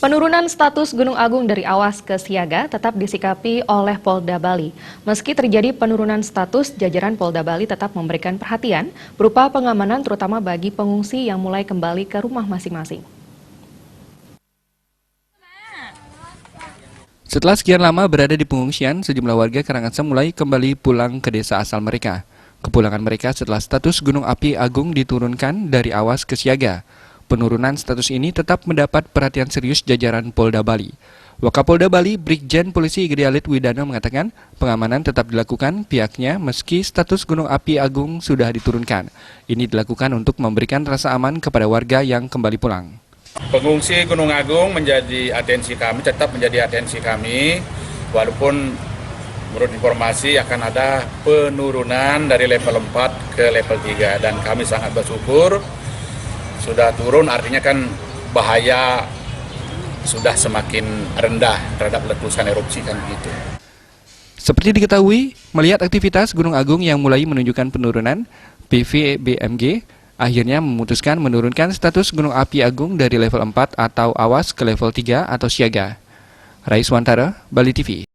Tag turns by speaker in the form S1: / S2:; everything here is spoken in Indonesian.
S1: Penurunan status Gunung Agung dari awas ke siaga tetap disikapi oleh Polda Bali. Meski terjadi penurunan status, jajaran Polda Bali tetap memberikan perhatian berupa pengamanan terutama bagi pengungsi yang mulai kembali ke rumah masing-masing.
S2: Setelah sekian lama berada di pengungsian, sejumlah warga Karangasem mulai kembali pulang ke desa asal mereka. Kepulangan mereka setelah status Gunung Api Agung diturunkan dari awas ke siaga. Penurunan status ini tetap mendapat perhatian serius jajaran Polda Bali. Wakapolda Bali, Brigjen Polisi Igede Widano mengatakan pengamanan tetap dilakukan pihaknya meski status Gunung Api Agung sudah diturunkan. Ini dilakukan untuk memberikan rasa aman kepada warga yang kembali pulang.
S3: Pengungsi Gunung Agung menjadi atensi kami, tetap menjadi atensi kami, walaupun menurut informasi akan ada penurunan dari level 4 ke level 3 dan kami sangat bersyukur sudah turun, artinya kan bahaya sudah semakin rendah terhadap letusan erupsi kan begitu.
S2: Seperti diketahui, melihat aktivitas Gunung Agung yang mulai menunjukkan penurunan, PVBMG akhirnya memutuskan menurunkan status Gunung Api Agung dari level 4 atau awas ke level 3 atau siaga. Raiswantara, Bali TV.